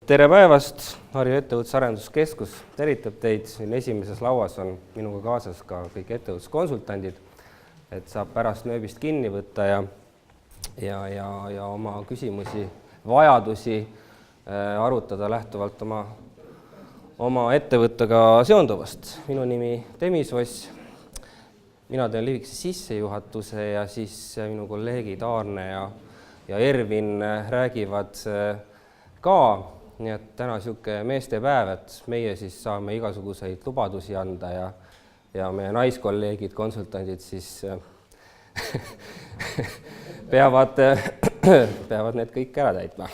Tere päevast! Harju ettevõtlusarenduskeskus tervitab teid. Siin esimeses lauas on minuga kaasas ka kõik ettevõtluskonsultandid, et saab pärast nööbist kinni võtta ja oma küsimusi, vajadusi arutada lähtuvalt oma ettevõttega seonduvast. Minu nimi Temis Voss. Mina teen lühikese sissejuhatuse ja siis minu kolleegid Aarne ja Ervin räägivad ka. Nii et täna siuke meestepäev, et meie siis saame igasuguseid lubadusi anda ja meie naiskolleegid, konsultandid siis peavad need kõik ära täitma.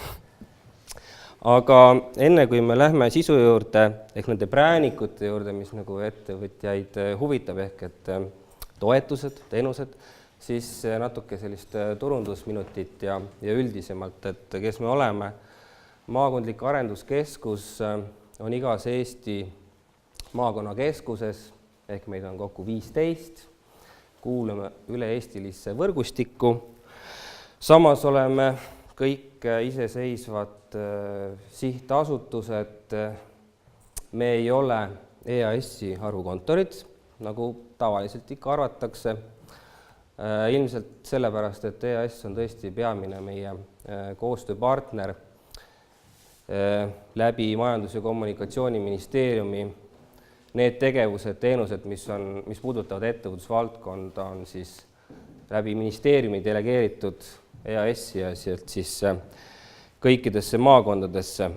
Aga enne kui me lähme sisu juurde, ehk nende präänikute juurde, mis nagu ettevõtjaid huvitab, ehk et toetused, teenused, siis natuke sellist turundusminutit ja üldisemalt, et kes me oleme. Maakondlik arenduskeskus on igas Eesti maakonnakeskuses, ehk meid on kokku 15, kuulame üle-eestilisse võrgustikku. Samas oleme kõik iseseisvad sihtasutused, me ei ole EAS-i harukontorid, nagu tavaliselt ikka arvatakse. Ilmselt sellepärast, et EAS on tõesti peamine meie koostööpartner läbi Majandus- ja Kommunikatsiooniministeeriumi. Need tegevused, teenused, mis puudutavad ettevõtlusvaldkonda, on siis läbi ministeeriumi delegeeritud EAS-i ja siis kõikidesse maakondadesse.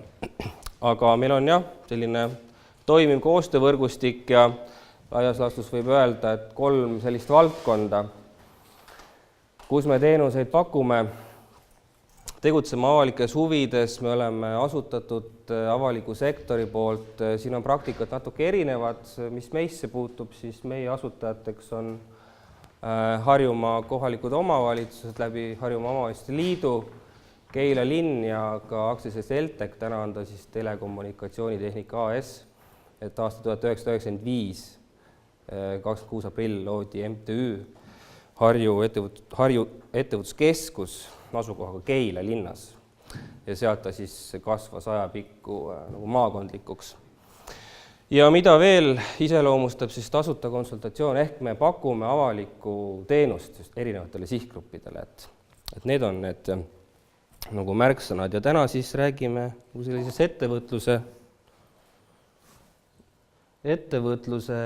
Aga meil on selline toimiv koostöövõrgustik ja laias laastus võib öelda, et 3 sellist valdkonda, kus me teenuseid pakume. Tegutseme avalikes huvides, me oleme asutatud avaliku sektori poolt, siin on praktikat natuke erinevad, mis meisse puutub, siis meie asutajateks on Harjumaa kohalikud omavalitsused läbi Harjumaa Omavalitsuste Liidu, Keila linn ja ka aktsiaselts Eltec, täna on ta siis Telekommunikatsioonitehnika AS, et aasta 1995, 26. aprill loodi MTÜ Harju ettevõtluskeskus asukohaga Keila linnas ja sealt ta siis kasvas ajapikku nagu maakondlikuks. Ja mida veel iseloomustab siis tasuta konsultatsioon, ehk me pakume avalikku teenust just erinevatele sihtgruppidele, et need on need nagu märksõnad ja täna siis räägime sellises ettevõtluse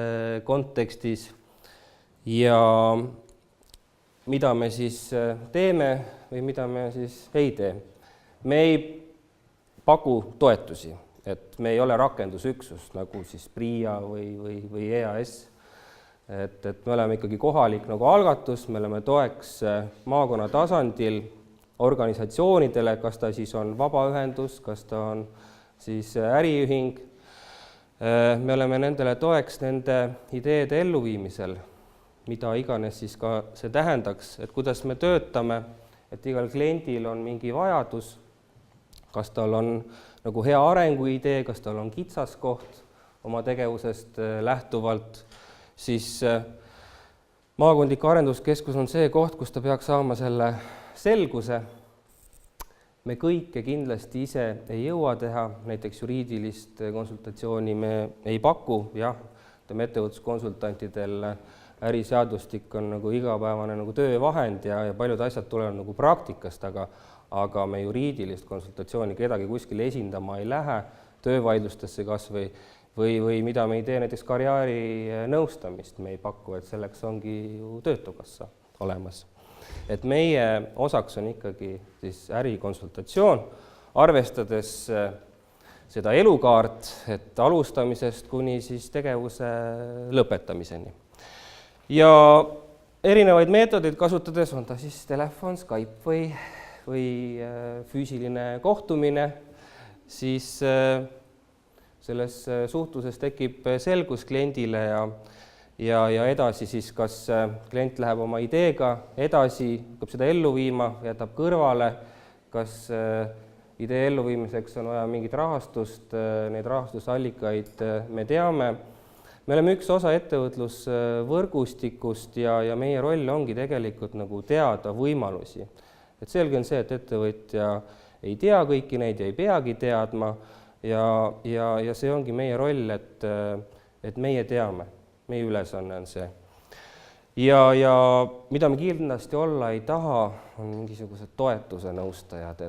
kontekstis ja mida me siis teeme või mida me siis ei tee. Me ei paku toetusi, et me ei ole rakendusüksus nagu siis PRIA või EAS. Et me oleme ikkagi kohalik nagu algatus, me oleme toeks maakonna tasandil organisatsioonidele, kas ta siis on vabaühendus, kas ta on siis äriühing. Me oleme nendele toeks nende ideede elluviimisel, mida iganes siis ka see tähendaks, et kuidas me töötame, et igal kliendil on mingi vajadus, kas tal on nagu hea arenguidee, kas tal on kitsaskoht oma tegevusest lähtuvalt, siis maakondlik arenduskeskus on see koht, kus ta peaks saama selle selguse. Me kõike kindlasti ise ei jõua teha, näiteks juriidilist konsultatsiooni me ei paku, ettevõtluskonsultantidel äriseadustik on nagu igapäevane nagu töövahend ja paljud asjad tulevad nagu praktikast, aga me juriidilist konsultatsiooni kedagi kuskile esindama ei lähe, töövaidlustesse kas või mida me ei tee, näiteks karjääri nõustamist me ei paku, et selleks ongi ju Töötukassa olemas. Et meie osaks on ikkagi siis ärikonsultatsioon, arvestades seda elukaart, et alustamisest kuni siis tegevuse lõpetamiseni. Ja erinevaid meetodeid kasutades, on ta siis telefon, Skype või füüsiline kohtumine, siis selles suhtluses tekib selgus kliendile ja edasi siis, kas klient läheb oma ideega edasi, hakkab seda ellu viima, jätab kõrvale, kas idee elluviimiseks on vaja mingit rahastust, neid rahastusallikaid me teame. Me oleme üks osa ettevõtlusvõrgustikust ja meie roll ongi tegelikult nagu teada võimalusi. Et selge on see, et ettevõtja ei tea kõiki neid ja ei peagi teadma ja see ongi meie roll, et meie teame, meie ülesanne on see. Ja mida me kindlasti olla ei taha, on mingisugused toetuse nõustajad,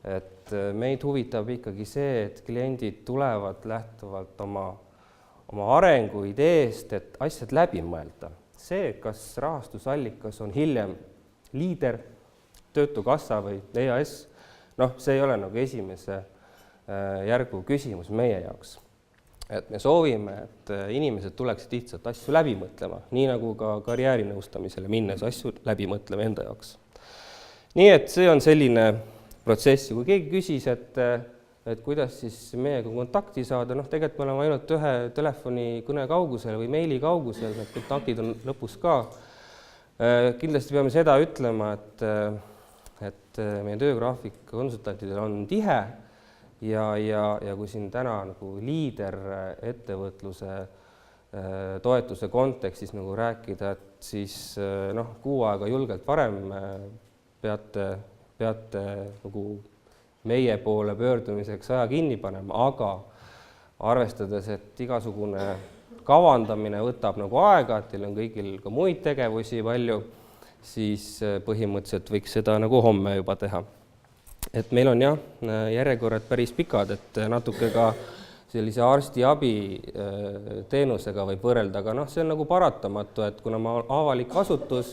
et meid huvitab ikkagi see, et kliendid tulevad lähtuvalt oma arengu ideest, et asjad läbi mõelda. See, kas rahastusallikas on hiljem Leader, Töötukassa või EAS, see ei ole nagu esimese järgu küsimus meie jaoks. Et me soovime, et inimesed tuleksid lihtsalt asju läbi mõtlema, nii nagu ka karjäärinõustamisele minnes asju läbi mõtlema enda jaoks. Nii et see on selline protsess. Kui keegi küsis, et kuidas siis meiega kontakti saada, tegelikult me oleme ainult ühe telefonikõne kaugusel või meili kaugusel, need kontaktid on lõpus ka. Kindlasti peame seda ütlema, et meie töögraafik konsultantidel on tihe ja kui siin täna nagu Leader ettevõtluse toetuse kontekstis nagu rääkida, et siis kuu aega julgelt varem peate nagu meie poole pöördumiseks aja kinni panema, aga arvestades, et igasugune kavandamine võtab nagu aega, et teil on kõigil ka muid tegevusi palju, siis põhimõtteliselt võiks seda nagu homme juba teha. Et meil on järjekorrad päris pikad, et natuke ka sellise arstiabi teenusega võib võrrelda, aga see on nagu paratamatu, et kuna ma avalik asutus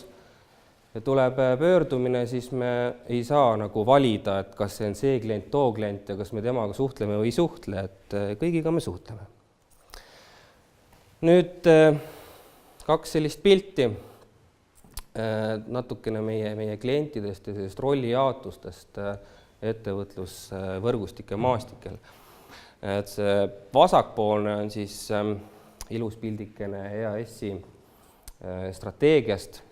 ja tuleb pöördumine, siis me ei saa nagu valida, et kas see on see klient, too klient ja kas me temaga suhtleme või ei suhtle, et kõigiga me suhtleme. Nüüd kaks sellist pilti natukene meie klientidest ja sellist rollijaotustest ettevõtlusvõrgustike maastikel. Et see vasakpoolne on siis ilus pildikene EAS-i strateegiast,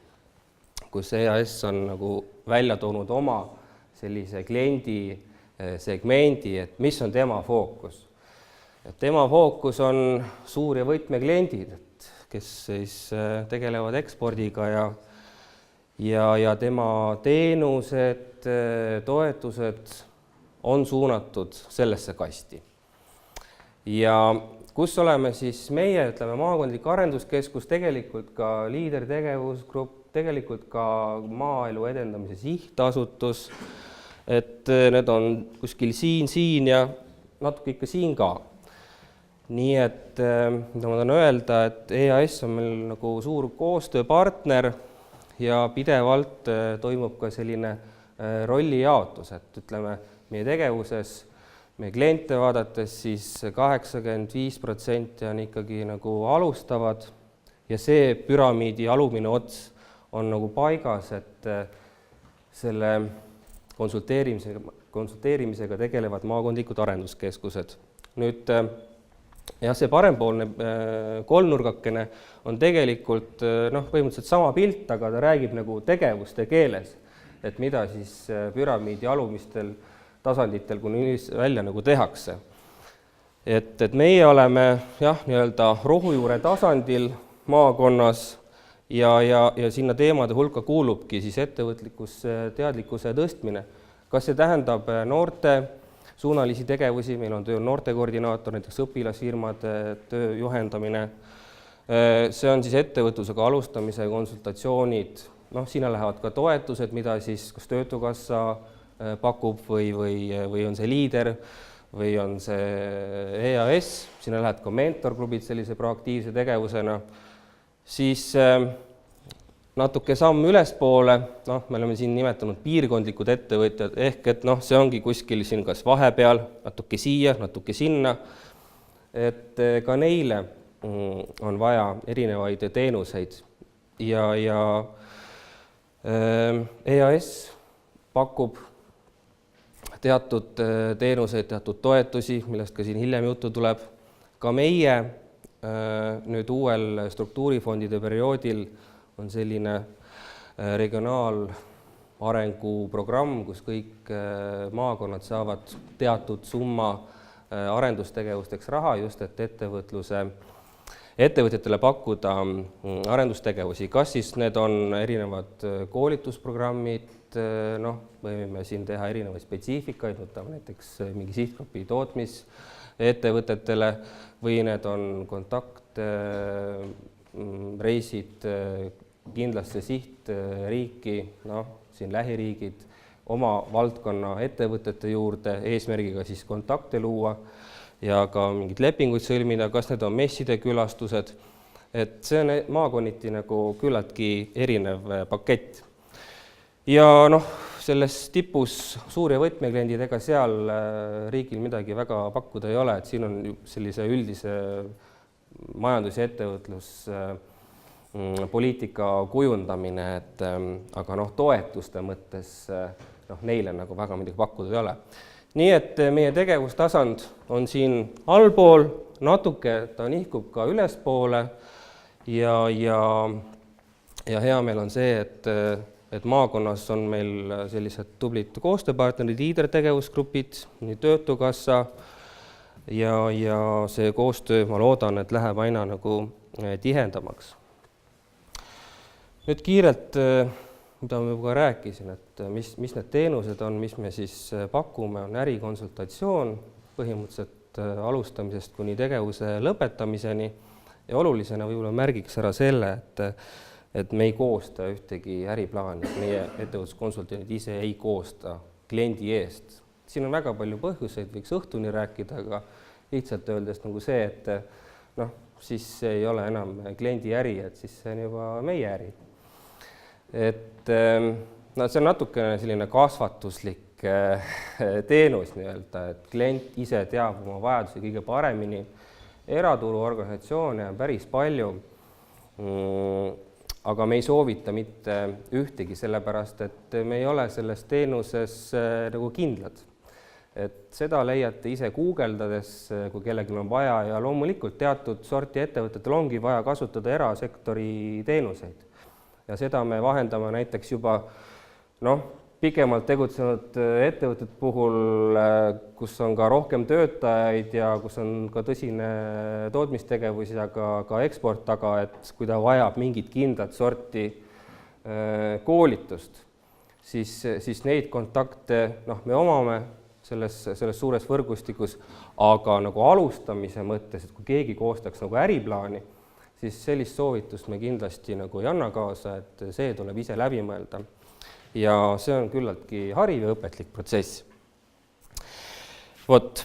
kus EAS on nagu välja toonud oma sellise kliendi segmendi, et mis on tema fookus. Et tema fookus on suur- ja võtmekliendid, kes siis tegelevad ekspordiga ja tema teenused, toetused on suunatud sellesse kasti. Ja kus oleme siis meie, ütleme, maakondlik arenduskeskus, tegelikult ka Leader tegevusgrupp, tegelikult ka Maaelu Edendamise Sihtasutus, et need on kuskil siin ja natuke ikka siin ka. Nii et mida ma tahan öelda, et EAS on meil nagu suur koostööpartner ja pidevalt toimub ka selline rollijaotus, et ütleme, meie tegevuses, meie kliente vaadates, siis 85% on ikkagi nagu alustavad ja see püramiidi alumine ots on nagu paigas, et selle konsulteerimisega tegelevad maakondlikud arenduskeskused. Nüüd see parempoolne kolmnurgakene on tegelikult põhimõtteliselt sama pilt, aga ta räägib nagu tegevuste keeles, et mida siis püramiidi alumistel tasanditel kuni välja nagu tehakse. Et meie oleme nii-öelda rohujuure tasandil maakonnas ja sinna teemade hulka kuulubki siis ettevõtlikus teadlikkuse tõstmine. Kas see tähendab noorte suunalisi tegevusi, meil on tööl noortekoordinaator, näiteks õpilasfirmade töö juhendamine, see on siis ettevõtlusega alustamise konsultatsioonid, sinna lähevad ka toetused, mida siis kas Töötukassa pakub või on see Leader või on see EAS, sinna lähevad ka mentorklubid sellise proaktiivse tegevusena, siis natuke samm ülespoole, me oleme siin nimetanud piirkondlikud ettevõtjad, ehk et see ongi kuskil siin kas vahepeal, natuke siia, natuke sinna, et ka neile on vaja erinevaid teenuseid ja EAS pakub teatud teenuseid, teatud toetusi, millest ka siin hiljem juttu tuleb. Ka meie nüüd uuel struktuurifondide perioodil on selline regionaalarenguprogramm, kus kõik maakonnad saavad teatud summa arendustegevusteks raha, just et ettevõtjatele pakkuda arendustegevusi, kas siis need on erinevad koolitusprogrammid, võime siin teha erinevaid spetsiifikaid, võtame näiteks mingi sihtgrupi tootmisettevõtetele või need on kontaktreisid kindlasse sihtriiki, siin lähiriigid, oma valdkonna ettevõtete juurde eesmärgiga siis kontakte luua ja ka mingeid lepinguid sõlmida, kas need on messide külastused, et see on maakonniti nagu küllaltki erinev pakett. Ja selles tipus suur- ja võtmekliendid, ega seal riigil midagi väga pakkuda ei ole, et siin on sellise üldise majandus- ja ettevõtluspoliitika kujundamine, aga toetuste mõttes neile nagu väga midagi pakkuda ei ole. Nii et meie tegevustasand on siin allpool, natuke ta nihkub ka ülespoole ja hea meel on see, et maakonnas on meil sellised tublid koostööpartnerid, liidertegevusgrupid, nii Töötukassa ja see koostöö, ma loodan, et läheb aina nagu tihendamaks. Nüüd kiirelt, mida ma juba rääkisin, et mis need teenused on, mis me siis pakume, on ärikonsultatsioon põhimõtteliselt alustamisest kuni tegevuse lõpetamiseni ja olulisena võib-olla märgiks ära selle, et me ei koosta ühtegi äriplaani, meie ettevõtluskonsultandid ise ei koosta kliendi eest. Siin on väga palju põhjuseid, võiks õhtuni rääkida, aga lihtsalt öeldes nagu see, et siis see ei ole enam kliendi äri, et siis see on juba meie äri. Et see on natukene selline kasvatuslik teenus nii-öelda, et klient ise teab oma vajadusi kõige paremini. Eraturuorganisatsioone on päris palju, aga me ei soovita mitte ühtegi, sellepärast et me ei ole selles teenuses nagu kindlad. Et seda leiate ise guugeldades, kui kellelgi on vaja ja loomulikult teatud sorti ettevõtetel ongi vaja kasutada erasektori teenuseid. Ja seda me vahendame näiteks juba pikemalt tegutsenud ettevõtete puhul, kus on ka rohkem töötajaid ja kus on ka tõsine tootmistegevus ja ka eksport taga, et kui ta vajab mingit kindlat sorti koolitust, siis neid kontakte me omame selles suures võrgustikus, aga nagu alustamise mõttes, et kui keegi koostaks nagu äriplaani, siis sellist soovitust me kindlasti nagu ei anna kaasa, et see tuleb ise läbi mõelda. Ja see on küllaltki hariv ja õpetlik protsess. Vot,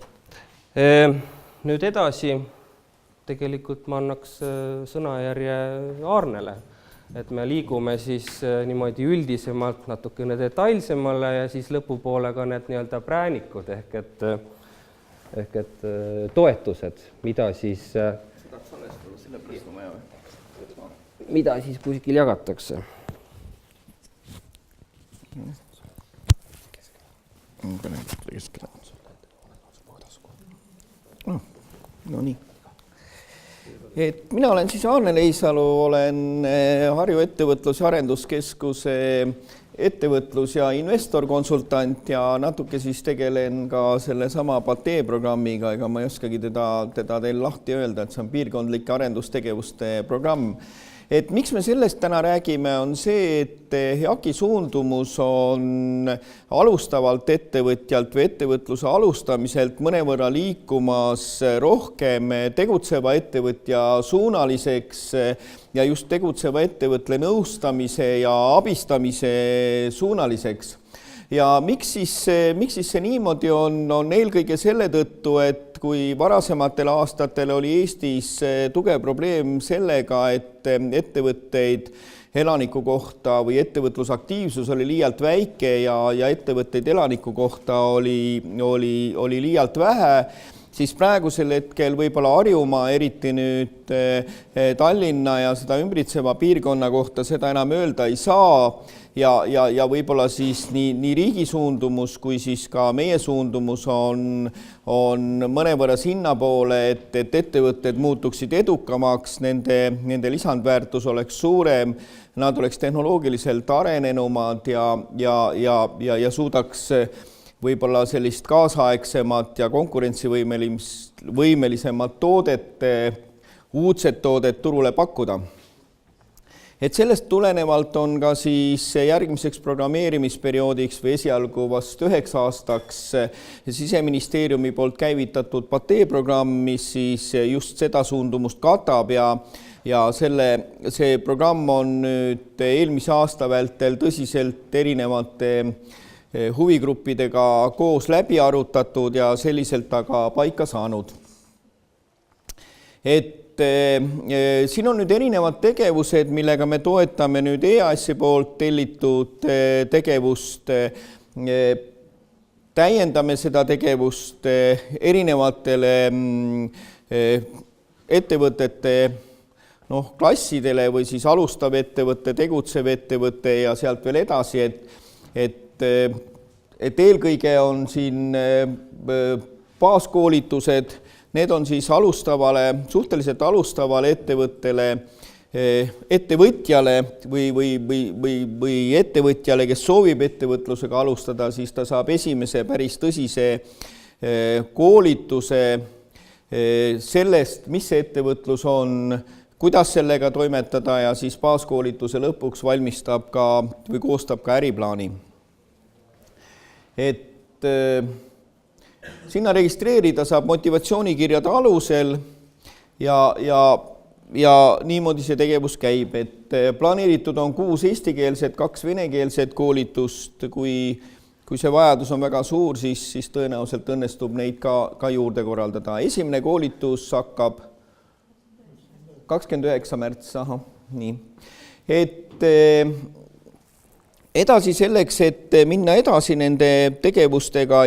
nüüd edasi tegelikult ma annaks sõnajärje Aarnele, et me liigume siis niimoodi üldisemalt natukene detailsemale ja siis lõpupoole ka need nii-öelda präänikud ehk et toetused, mida siis kuskil jagatakse. No nii. Et mina olen siis Aarne Leisalu, olen Harju Ettevõtlus- ja Arenduskeskuse ettevõtlus- ja investorkonsultant ja natuke siis tegelen ka selle sama Patee programmiga, ega ma ei oskagi teda teil lahti öelda, et see on piirkondlike arendustegevuste programm. Et miks me sellest täna räägime, on see, et HEAK-i suundumus on alustavalt ettevõtjalt või ettevõtluse alustamiselt mõnevõrra liikumas rohkem tegutseva ettevõtja suunaliseks ja just tegutseva ettevõtle nõustamise ja abistamise suunaliseks. Ja miks siis see niimoodi on eelkõige selle tõttu, et kui varasematel aastatel oli Eestis tugev probleem sellega, et ettevõtteid elaniku kohta või ettevõtlusaktiivsus oli liialt väike ja ettevõtteid elaniku kohta oli liialt vähe, siis praegusel hetkel võib-olla Harjumaa, eriti nüüd Tallinna ja seda ümbritseva piirkonna kohta seda enam öelda ei saa ja võib-olla siis nii riigi suundumus kui siis ka meie suundumus on mõnevõrra sinnapoole, et ettevõtted muutuksid edukamaks, nende lisandväärtus oleks suurem, nad oleks tehnoloogiliselt arenenumad ja suudaks võib-olla sellist kaasaegsemat ja konkurentsivõimelisemat toodet uudset toodet turule pakkuda. Et sellest tulenevalt on ka siis järgmiseks programmeerimisperioodiks või esialgu vast 9 aastaks Siseministeeriumi poolt käivitatud PATE-programm, mis siis just seda suundumust katab ja see programm on nüüd eelmise aasta vältel tõsiselt erinevate huvigruppidega koos läbi arutatud ja selliselt aga paika saanud. Siin on nüüd erinevad tegevused, millega me toetame nüüd EAS-i poolt tellitud tegevust, täiendame seda tegevust erinevatele ettevõtete klassidele või siis alustav ettevõte, tegutsev ettevõte ja sealt veel edasi, et eelkõige on siin baaskoolitused. Need on siis suhteliselt alustavale ettevõttele, ettevõtjale või ettevõtjale, kes soovib ettevõtlusega alustada, siis ta saab esimese päris tõsise koolituse sellest, mis see ettevõtlus on, kuidas sellega toimetada ja siis baaskoolituse lõpuks valmistab ka või koostab ka äriplaani. Sinna registreerida saab motivatsioonikirjade alusel ja niimoodi see tegevus käib, et planeeritud on 6 eestikeelset, 2 venekeelset koolitust. Kui see vajadus on väga suur, siis tõenäoliselt õnnestub neid ka juurde korraldada. Esimene koolitus hakkab 29. märts, nii. Edasi selleks, et minna edasi nende tegevustega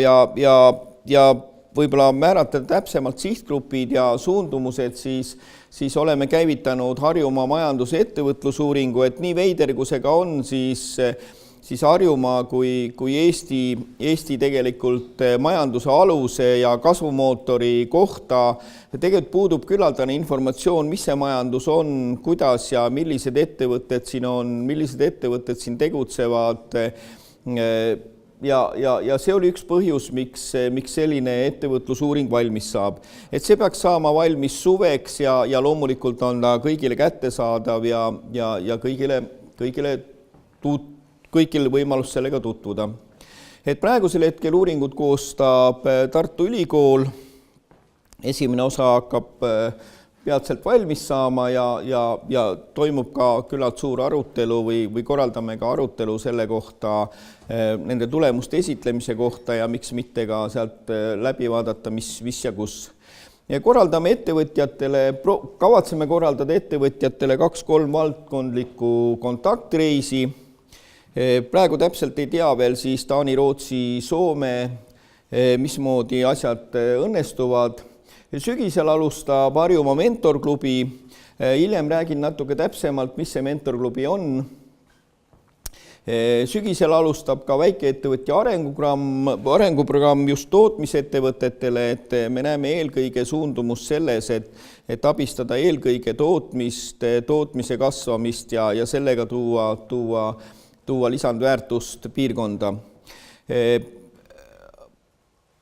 ja võib-olla määrata täpsemalt sihtgrupid ja suundumused, siis oleme käivitanud Harjumaa majandus- ja ettevõtlusuuringu, et nii veider, kui see ka on, siis Harjumaa kui Eesti tegelikult majanduse aluse ja kasvumootori kohta tegelikult puudub küllaldane informatsioon, mis see majandus on, kuidas ja millised ettevõtted siin on, millised ettevõtted siin tegutsevad. Ja see oli üks põhjus, miks selline ettevõtlusuuring valmis saab. Et see peaks saama valmis suveks ja loomulikult on ta kõigile kättesaadav ja kõigil võimalus sellega tutvuda. Et praegusel hetkel uuringut koostab Tartu Ülikool. Esimene osa hakkab peatselt valmis saama ja toimub ka küllalt suur arutelu või korraldame ka arutelu selle kohta, nende tulemuste esitlemise kohta ja miks mitte ka sealt läbi vaadata, mis ja kus. Ja kavatseme korraldada ettevõtjatele 2-3 valdkondlikku kontaktreisi. Praegu täpselt ei tea veel siis Taani, Rootsi, Soome, mismoodi asjad õnnestuvad. Sügisel alustab Harjumaa mentorklubi. Hiljem räägin natuke täpsemalt, mis see mentorklubi on. Sügisel alustab ka väikeettevõtja arenguprogramm just tootmisettevõtetele, et me näeme eelkõige suundumust selles, et abistada eelkõige tootmise kasvamist ja sellega tuua lisandväärtust piirkonda.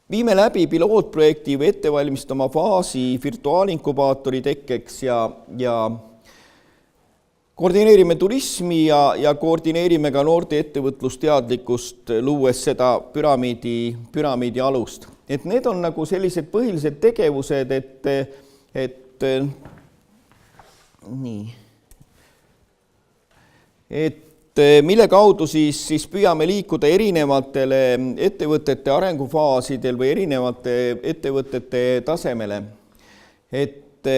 Viime läbi pilootprojekti või ettevalmistama faasi virtuaalinkubaatori tekkeks ja koordineerime turismi ja koordineerime ka noorte ettevõtlusteadlikkust, luues seda püramiidi alust. Et need on nagu sellised põhilised tegevused, mille kaudu siis püüame liikuda erinevatele ettevõtete arengufaasidel või erinevate ettevõtete tasemele. Et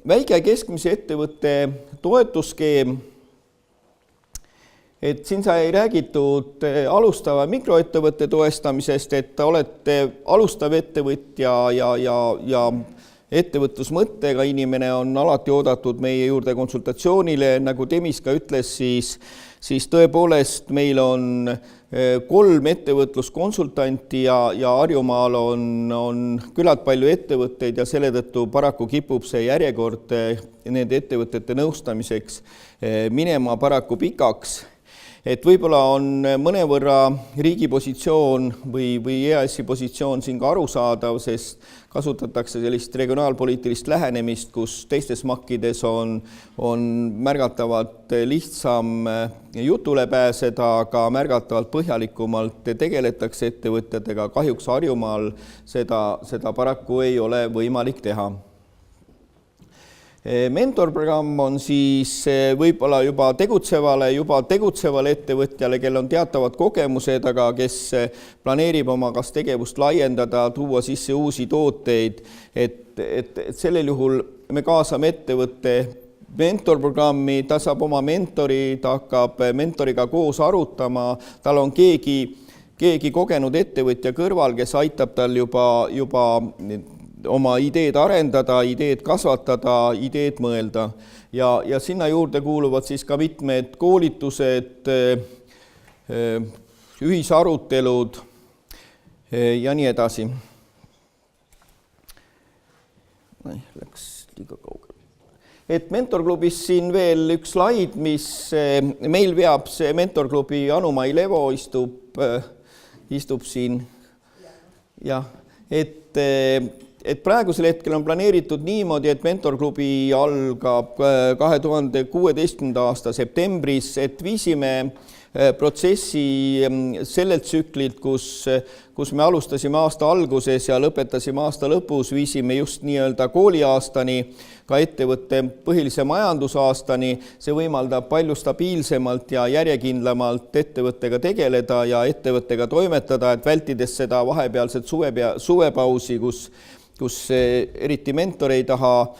väike- ja keskmise ettevõtte toetusskeem, et siin sai räägitud alustava mikroettevõtte toestamisest, et olete alustav ettevõtja ja ettevõtlusmõttega inimene on alati oodatud meie juurde konsultatsioonile, nagu Demis ka ütles, siis tõepoolest meil on 3 ettevõtluskonsultanti ja Harjumaal on küllalt palju ettevõtteid ja selle tõttu paraku kipub see järjekord nende ettevõtete nõustamiseks minema paraku pikaks. et võib-olla on mõnevõrra riigi positsioon või EAS-i positsioon siin ka arusaadav, sest kasutatakse sellist regionaalpoliitilist lähenemist, kus teistes makkides on märgatavalt lihtsam jutule pääseda, aga märgatavalt põhjalikumalt tegeletakse ettevõtjatega. Kahjuks Harjumaal seda paraku ei ole võimalik teha. Mentorprogramm on siis võib-olla juba tegutsevale ettevõtjale, kel on teatavad kogemused, aga kes planeerib oma kas tegevust laiendada, tuua sisse uusi tooteid, et sellel juhul me kaasame ettevõtte mentorprogrammi, ta saab oma mentori, ta hakkab mentoriga koos arutama, tal on keegi kogenud ettevõtja kõrval, kes aitab tal juba oma ideed arendada, ideed kasvatada, ideed mõelda. Ja sinna juurde kuuluvad siis ka mitmed koolitused, ühisarutelud ja nii edasi. Läks liiga kaugele. Et mentorklubis siin veel üks slaid, mis meil veab see mentorklubi Anu-Mai Levo istub siin. Ja, et praegusel hetkel on planeeritud niimoodi, et mentorklubi algab 2016. aasta septembris, et viisime protsessi sellelt tsüklilt, kus me alustasime aasta alguses ja lõpetasime aasta lõpus, viisime just nii-öelda kooliaastani, ka ettevõtte põhilise majandusaastani. See võimaldab palju stabiilsemalt ja järjekindlamalt ettevõttega tegeleda ja ettevõttega toimetada, et vältides seda vahepealset suvepausi, kus eriti mentor ei taha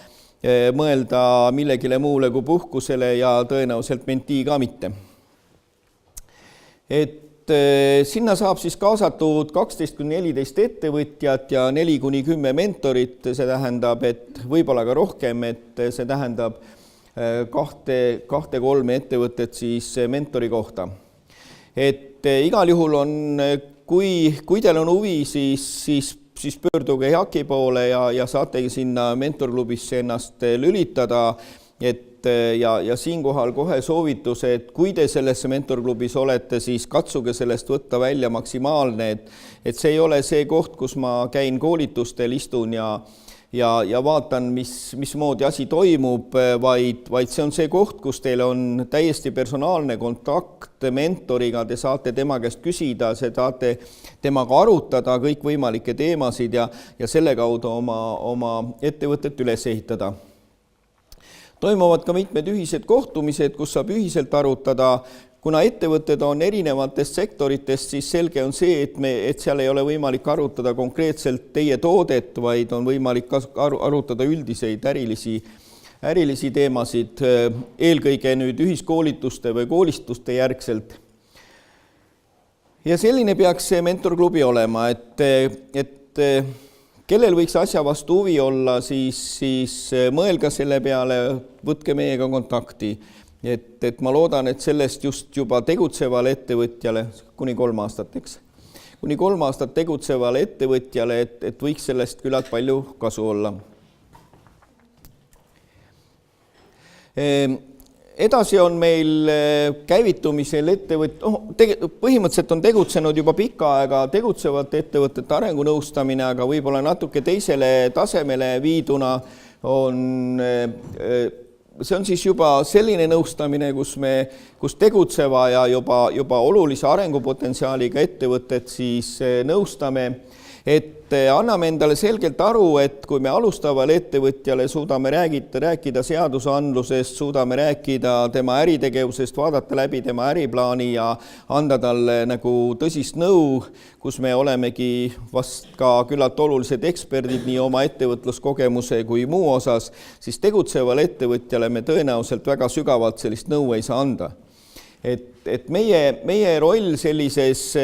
mõelda millegile muule kui puhkusele ja tõenäoliselt menti ka mitte. Et sinna saab siis kaasatud 12–14 ettevõtjat ja 4–10 mentorit, see tähendab, et võib-olla ka rohkem, et see tähendab 2–3 ettevõtet siis mentori kohta. Et igal juhul on, kui teil on huvi, siis pöörduge HEAK-i poole ja saategi sinna mentorklubisse ennast lülitada, ja siinkohal kohe soovitus, et kui te sellesse mentorklubis olete, siis katsuge sellest võtta välja maksimaalne, et see ei ole see koht, kus ma käin koolitustel, istun ja vaatan, mismoodi asi toimub, vaid see on see koht, kus teil on täiesti personaalne kontakt mentoriga, te saate tema käest küsida, saate temaga arutada kõikvõimalikke teemasid ja selle kaudu oma ettevõtet üles ehitada. Toimuvad ka mitmed ühised kohtumised, kus saab ühiselt arutada. Kuna ettevõtted on erinevatest sektoritest, siis selge on see, et seal ei ole võimalik arutada konkreetselt teie toodet, vaid on võimalik arutada üldiseid ärilisi teemasid, eelkõige nüüd ühiskoolituste või koolistuste järgselt. Ja selline peaks see mentorklubi olema, et kellel võiks asja vastu huvi olla, siis mõelge selle peale, võtke meiega kontakti. Et ma loodan, et sellest just juba tegutsevale ettevõtjale, kuni 3 aastat, eks? Kuni 3 aastat tegutsevale ettevõtjale, et võiks sellest küllalt palju kasu olla. Edasi on meil käivitumisel põhimõtteliselt on tegutsenud juba pikka aega tegutsevate ettevõtete arengunõustamine, aga võib-olla natuke teisele tasemele viiduna see on siis juba selline nõustamine, kus tegutseva ja juba olulise arengupotentsiaaliga ettevõtted siis nõustame, et anname endale selgelt aru, et kui me alustavale ettevõtjale suudame rääkida seadusandlusest, suudame rääkida tema äritegevusest, vaadata läbi tema äriplaani ja anda talle nagu tõsist nõu, kus me olemegi vast ka küllalt olulised eksperdid nii oma ettevõtluskogemuse kui muu osas, siis tegutsevale ettevõtjale me tõenäoliselt väga sügavalt sellist nõu ei saa anda. Et meie roll sellises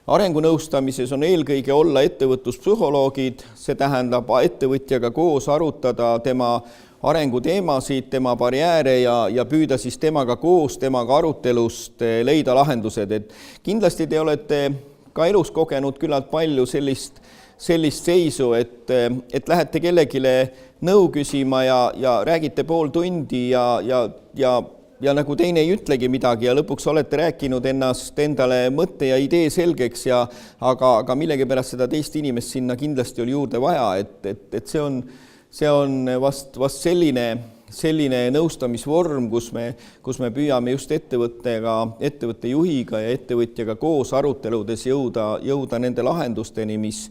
arengunõustamises on eelkõige olla ettevõtluspsühholoogid, see tähendab ettevõtjaga koos arutada tema arenguteemasid, tema barjääre ja püüda siis temaga koos, temaga arutelust leida lahendused. Et kindlasti te olete ka elus kogenud küllalt palju sellist seisu, et lähete kellegile nõu küsima ja räägite pool tundi ja ja nagu teine ei ütlegi midagi ja lõpuks olete rääkinud ennast endale mõtte ja idee selgeks ja aga millegipärast seda teist inimest sinna kindlasti oli juurde vaja, et see on vast selline nõustamisvorm, kus me püüame just ettevõtte juhiga ja ettevõtjaga koos aruteludes jõuda nende lahendusteni, mis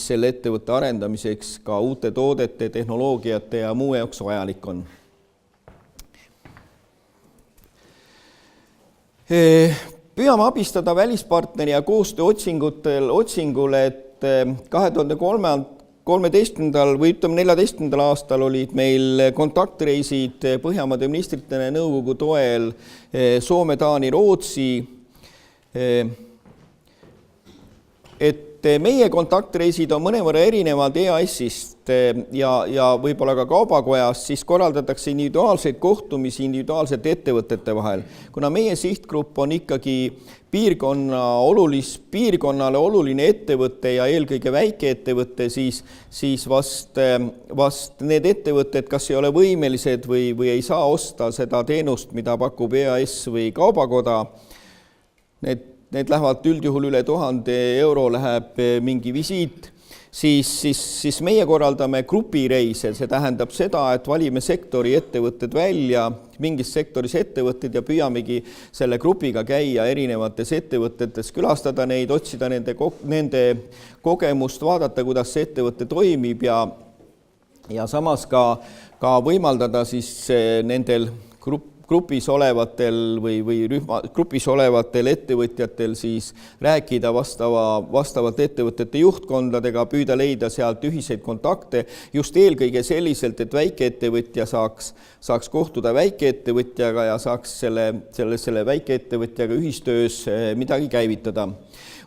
selle ettevõtte arendamiseks ka uute toodete, tehnoloogiate ja muu jaoks vajalik on. Püüame abistada välispartneri ja koostöö otsingul, et 2013. või 2014. aastal olid meil kontaktreisid Põhjamaade ministrite nõukogu toel Soome, Taani, Rootsi. Et meie kontaktreisid on mõnevõrra erinevad EAS-ist ja võib-olla ka kaubakojast, siis korraldatakse individuaalseid kohtumisi individuaalsete ettevõtete vahel. Kuna meie sihtgrupp on ikkagi piirkonnale oluline ettevõte ja eelkõige väikeettevõte, siis vast need ettevõtted kas ei ole võimelised või ei saa osta seda teenust, mida pakub EAS või kaubakoda. Need lähevad üldjuhul üle 1000 euro läheb mingi visiit, siis meie korraldame grupireise, see tähendab seda, et valime sektori ettevõtted välja, mingis sektoris ettevõtted ja püüamegi selle grupiga käia erinevates ettevõtetes, külastada neid, otsida nende kogemust, vaadata, kuidas see ettevõte toimib ja samas ka võimaldada siis nendel grupis olevatel ettevõtjatel siis rääkida vastavalt ettevõtete juhtkondadega, püüda leida sealt ühiseid kontakte, just eelkõige selliselt, et väikeettevõtja saaks kohtuda väikeettevõtjaga ja saaks selle väikeettevõtjaga ühistöös midagi käivitada.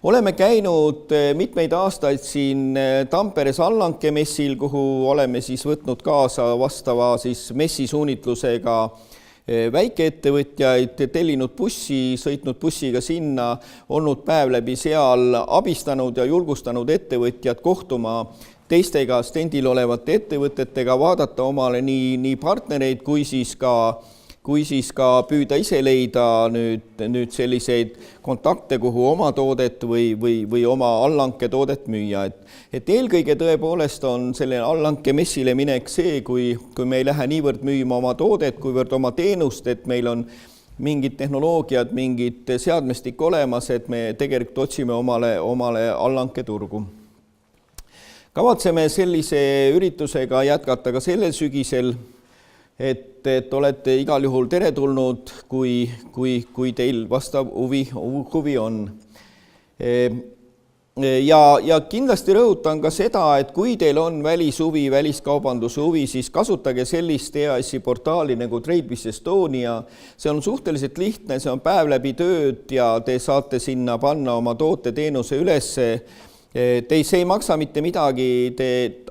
Oleme käinud mitmeid aastaid siin Tamperes Allanke messil, kuhu oleme siis võtnud kaasa vastava siis messisuunitlusega väikeettevõtjaid, tellinud bussi, sõitnud bussiga sinna, olnud päev läbi seal, abistanud ja julgustanud ettevõtjad kohtuma teistega stendil olevate ettevõtetega, vaadata omale nii partnereid kui siis ka püüda ise leida nüüd selliseid kontakte, kuhu oma toodet või oma allanke toodet müüa. Et eelkõige tõepoolest on selle allanke messile minek see, kui me ei lähe niivõrd müüma oma toodet, kuivõrd oma teenust, et meil on mingid tehnoloogiad, mingid seadmestik olemas, et me tegelikult otsime omale allanke turgu. Kavatseme sellise üritusega jätkata ka sellel sügisel, et olete igal juhul teretulnud, kui teil vastav huvi on. Ja kindlasti rõhutan ka seda, et kui teil on välishuvi, väliskaubanduse huvi, siis kasutage sellist EAS-i portaali nagu TradeBiz Estonia. See on suhteliselt lihtne, see on päev läbi tööd ja te saate sinna panna oma toote-teenuse ülesse. See ei maksa mitte midagi,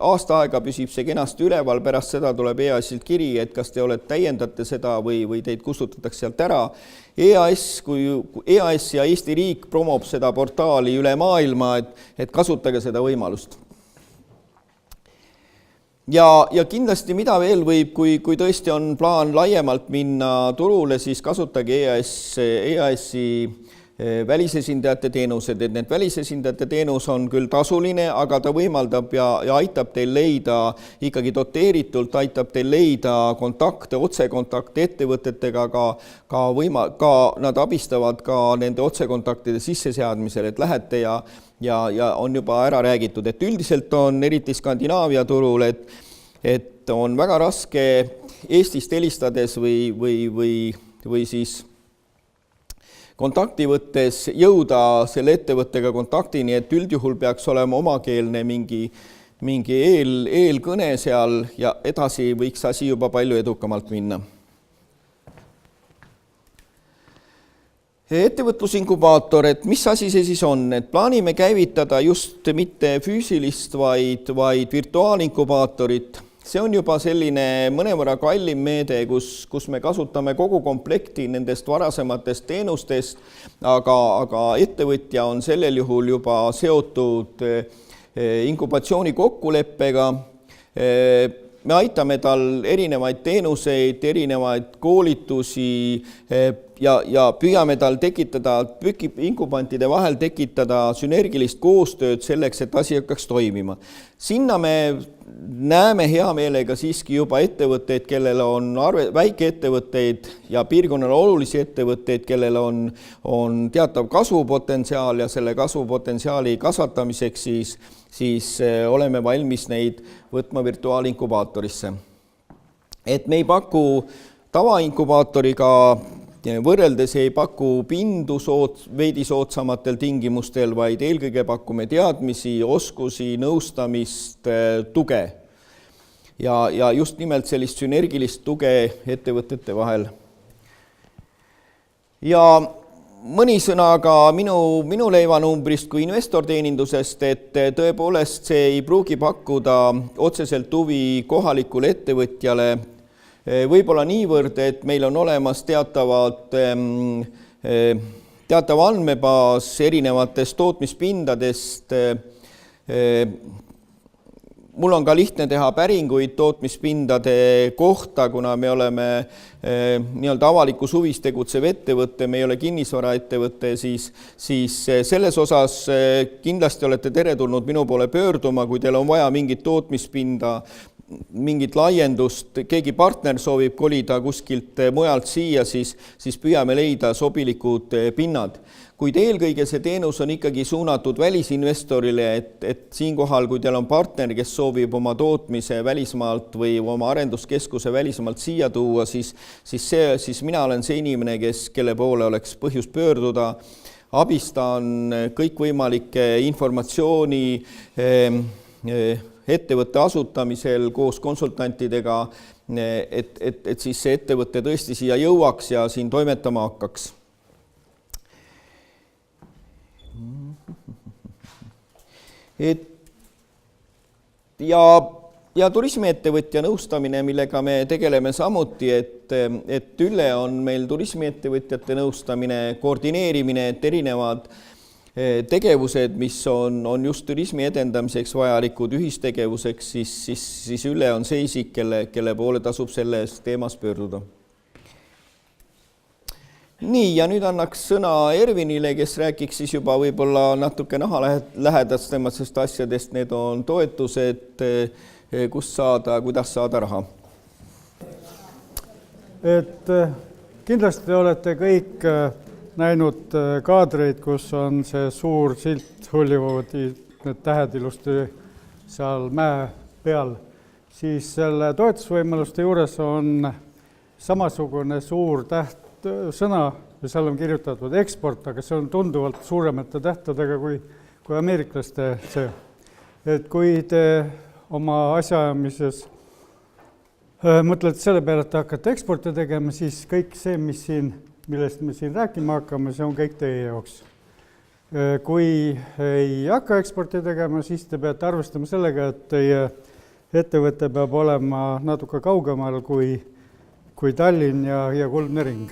aasta aega püsib see kenasti üleval, pärast seda tuleb EAS-ilt kiri, et kas te täiendate seda või teid kustutatakse sealt ära. EAS ja Eesti riik promob seda portaali üle maailma, et kasutage seda võimalust. Ja kindlasti mida veel võib, kui tõesti on plaan laiemalt minna turule, siis kasutage EAS-i välisesindajate teenused, et need välisesindajate teenus on küll tasuline, aga ta võimaldab ja aitab teil leida ikkagi doteeritult, aitab teil leida kontakte, otsekontakte ettevõtetega, ka nad abistavad ka nende otsekontaktide sisseseadmisel, et lähete ja on juba ära räägitud, et üldiselt on eriti Skandinaavia turul, et on väga raske Eestist helistades või siis kontakti võttes jõuda selle ettevõttega kontaktini, et üldjuhul peaks olema omakeelne mingi eelkõne seal ja edasi võiks asi juba palju edukamalt minna. Ettevõtlusinkubaator, et mis asi see siis on? Et plaanime käivitada just mitte füüsilist, vaid virtuaalinkubaatorit. See on juba selline mõnevõrra kallim meede, kus me kasutame kogu komplekti nendest varasematest teenustest, aga ettevõtja on sellel juhul juba seotud inkubatsiooni kokkuleppega. me aitame tal erinevaid teenuseid, erinevaid koolitusi ja püüame tal tekitada, inkubantide vahel tekitada sünergilist koostööd selleks, et asi hakkaks toimima. Sinna me näeme hea meelega siiski juba ettevõtteid, kellel on väikeettevõtteid ja piirkonnale olulisi ettevõtteid, kellel on teatav kasvupotentsiaal ja selle kasvupotentsiaali kasvatamiseks siis oleme valmis neid võtma virtuaalinkubatorisse. Et me ei paku tavainkubaatoriga võrreldes ei paku pindu veidi soodsamatel tingimustel, vaid eelkõige pakume teadmisi, oskusi, nõustamist, tuge. Ja just nimelt sellist sünergilist tuge ettevõtete vahel. Ja mõni sõna ka minu leivanumbrist kui investorteenindusest, et tõepoolest see ei pruugi pakkuda otseselt huvi kohalikule ettevõtjale, võib-olla niivõrd, et meil on olemas teatav andmebaas erinevatest tootmispindadest. Mul on ka lihtne teha päringuid tootmispindade kohta, kuna me oleme nii-öelda avalikus huvis tegutsev ettevõte, me ei ole kinnisvaraettevõte, siis selles osas kindlasti olete teretulnud minu poole pöörduma, kui teil on vaja mingit tootmispinda, mingit laiendust, keegi partner soovib kolida kuskilt mujalt siia, siis püüame leida sobilikud pinnad. Kuid eelkõige see teenus on ikkagi suunatud välisinvestorile, et siinkohal, kui teil on partner, kes soovib oma tootmise välismaalt või oma arenduskeskuse välismaalt siia tuua, siis mina olen see inimene, kelle poole oleks põhjus pöörduda. Abistan kõikvõimalike informatsiooni ettevõtte asutamisel koos konsultantidega, et siis see ettevõte tõesti siia jõuaks ja siin toimetama hakkaks. Ja turismiettevõtja nõustamine, millega me tegeleme samuti, et üle on meil turismiettevõtjate nõustamine, koordineerimine, et erinevad tegevused, mis on just turismi edendamiseks vajalikud ühistegevuseks, siis üle on see isik, kelle poole tasub selles teemas pöörduda. Nii, ja nüüd annaks sõna Ervinile, kes rääkiks siis juba võib-olla natuke nahalähedastest asjadest, need on toetused, kust saada, kuidas saada raha. Et kindlasti olete kõik näinud kaadreid, kus on see suur silt Hollywoodi, need tähed ilusti seal mäe peal, siis selle toetusvõimaluste juures on samasugune suur sõna, ja seal on kirjutatud eksport, aga see on tunduvalt suuremate tähtedega kui ameeriklaste see. Et kui te oma asjaajamises mõtlete selle peale, et hakkate eksporti tegema, siis kõik see, millest me siin rääkima hakkame, see on kõik teie jaoks. Kui ei hakka eksporti tegema, siis te peate arvestama sellega, et teie ettevõte peab olema natuke kaugemal kui Tallinn ja Kuldne Ring.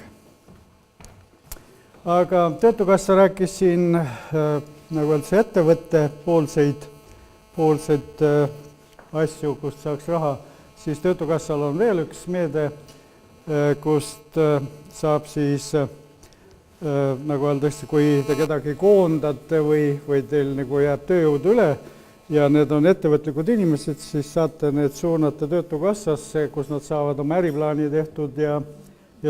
Aga Töötukassa rääkis siin nagu see ettevõtte poolseid asju, kust saaks raha, siis Töötukassal on veel üks meede, kust saab siis, nagu öeldakse, kui te kedagi koondate või teil nagu jääb tööjõud üle ja need on ettevõtlikud inimesed, siis saate need suunata Töötukassasse, kus nad saavad oma äriplaani tehtud ja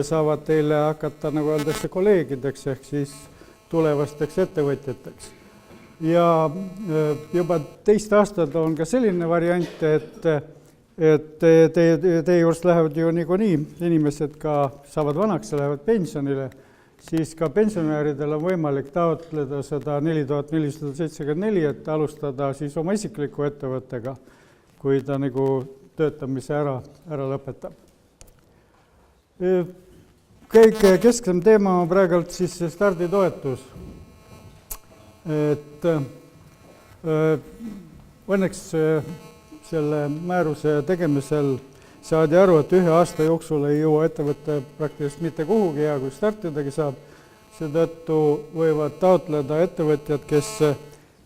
saavad teile hakata, nagu öeldakse, kolleegideks ehk siis tulevasteks ettevõtjateks. Ja juba teist aastat on ka selline variant, et teie juurest lähevad ju niikuinii inimesed ka saavad vanaks ja lähevad pensionile, siis ka pensionääridel on võimalik taotleda seda 4474, et alustada siis oma isikliku ettevõttega, kui ta nagu töötamise ära lõpetab. Kõige kesksem teema on praegult siis starditoetus. Et õnneks selle määruse tegemisel saadi aru, et 1 aasta jooksul ei jõua ettevõtte praktiliselt mitte kuhugi ja kui startidagi saab, seetõttu võivad taotleda ettevõtjad,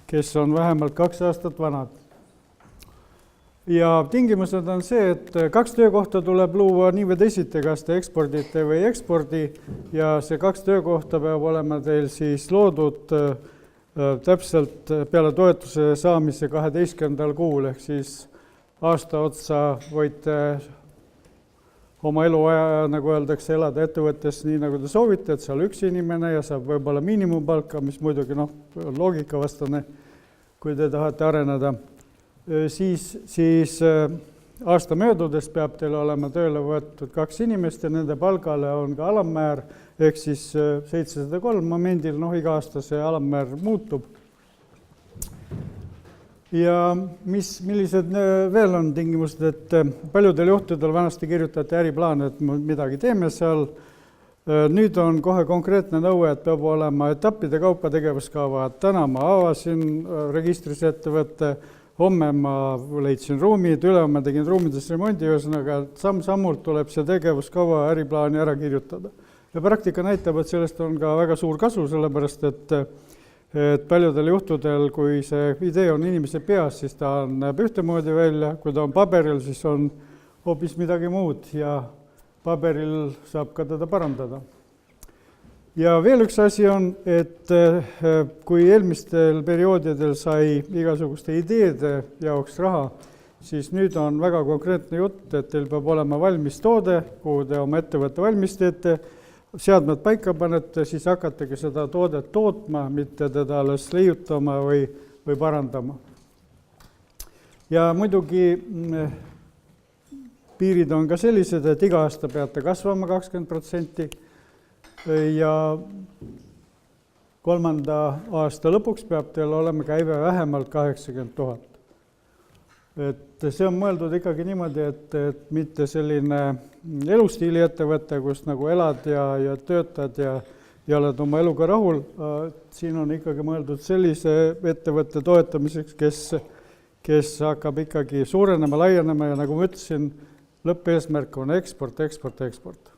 kes on vähemalt 2 aastat vanad. ja tingimused on see, et 2 töökohta tuleb luua nii või teisiti, kas te ekspordite või ei ekspordi ja see 2 töökohta peab olema teil siis loodud täpselt peale toetuse saamise 12. kuul, ehk siis aasta otsa võite oma eluaja, nagu öeldakse, elada ettevõttes nii, nagu te soovite, et seal üks inimene ja saab võib-olla miinimumpalka, mis muidugi loogikavastane, kui te tahate areneda. Siis aasta möödudes peab teil olema tööle võetud 2 inimest ja nende palgale on ka alammäär, ehk siis 703 momendil, iga aasta see alammäär muutub. Ja millised veel on tingimused, et paljudel juhtudel vanasti kirjutati äriplaan, et midagi teeme seal. Nüüd on kohe konkreetne nõue, et peab olema etappide kaupa tegevuskava. Täna ma avasin registris ettevõtte, homme ma leidsin ruumid, ülehomme tegin ruumides remondi, ühesõnaga samm-sammult tuleb see tegevuskava äriplaani ära kirjutada. Ja praktika näitab, et sellest on ka väga suur kasu, sellepärast et paljudel juhtudel, kui see idee on inimese peas, siis ta näeb ühtemoodi välja, kui ta on paberil, siis on hoopis midagi muud ja paberil saab ka teda parandada. Ja veel üks asi on, et kui eelmistel perioodidel sai igasuguste ideede jaoks raha, siis nüüd on väga konkreetne jutt, et teil peab olema valmis toode, kuhu te oma ettevõtte valmis teete, seadmed paika panete, siis hakategi seda toodet tootma, mitte teda alles leiutama või parandama. Ja muidugi piirid on ka sellised, et iga aasta peate kasvama 20% ja 3. aasta lõpuks peab teil olema käive vähemalt 80 000. Et see on mõeldud ikkagi niimoodi, et mitte selline elustiili ettevõte, kus nagu elad ja töötad ja oled oma eluga rahul. Siin on ikkagi mõeldud sellise ettevõtte toetamiseks, kes hakkab ikkagi suurenema, laienema ja nagu ma ütlesin, lõppeesmärk on eksport, eksport, eksport.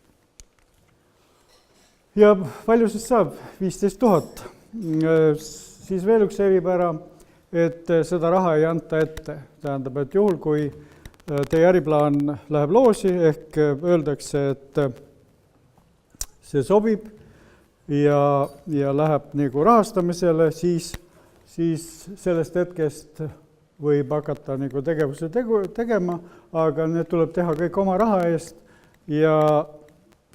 Ja palju siis saab? 15 000. Siis veel üks eripära, et seda raha ei anta ette. Tähendab, et juhul, kui teie äriplaan läheb loosi, ehk öeldakse, et see sobib ja läheb nagu rahastamisele, siis sellest hetkest võib hakata nagu tegevuse tegema, aga need tuleb teha kõik oma raha eest ja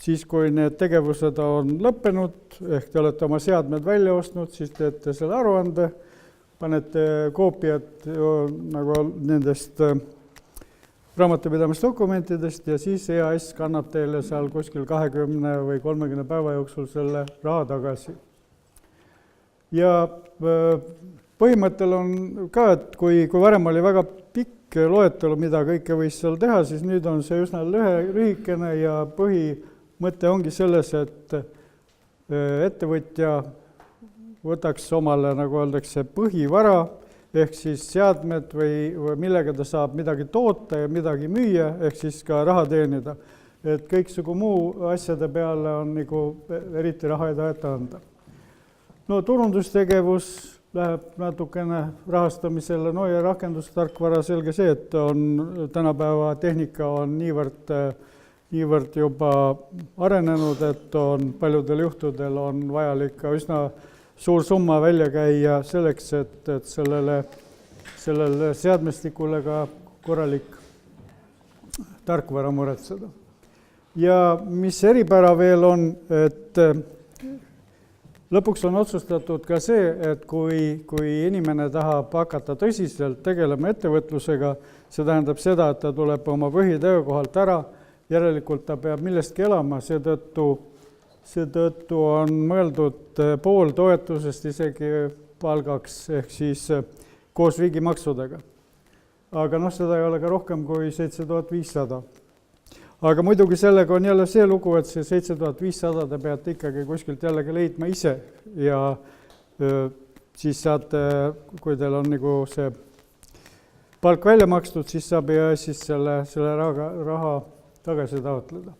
siis, kui need tegevused on lõppenud, ehk te olete oma seadmed välja ostnud, siis teete selle aruande, panete koopiad nagu nendest raamatupidamisdokumentidest ja siis EAS kannab teile seal kuskil 20 või 30 päeva jooksul selle raha tagasi. Ja põhimõttel on ka, et kui varem oli väga pikk loetelu, mida kõike võis seal teha, siis nüüd on see üsna lühikene ja põhimõte ongi selles, et ettevõtja võtaks omale, nagu öeldakse, põhivara, ehk siis seadmed või millega ta saab midagi toota ja midagi müüa, ehk siis ka raha teenida. Et kõiksugu muu asjade peale on nagu eriti raha ei taheta anda. No turundustegevus läheb natukene rahastamisele, no ja rakendustarkvara selge see, et tänapäeva tehnika on niivõrd juba arenenud, et paljudel juhtudel on vajalik ka üsna suur summa välja käia selleks, et sellele seadmestikule ka korralik tarkvara muretseda. Ja mis eripära veel on, et lõpuks on otsustatud ka see, et kui inimene tahab hakata tõsiselt tegelema ettevõtlusega, see tähendab seda, et ta tuleb oma põhitöökohalt ära, järelikult ta peab millestki elama, seetõttu on mõeldud pool toetusest isegi palgaks, ehk siis koos riigimaksudega. Aga seda ei ole ka rohkem kui 7500. Aga muidugi sellega on jälle see lugu, et see 7500 te peate ikkagi kuskilt jällegi leidma ise ja siis saate, kui teil on nagu see palk välja makstud, siis saab siis selle raha tagasi taotleda.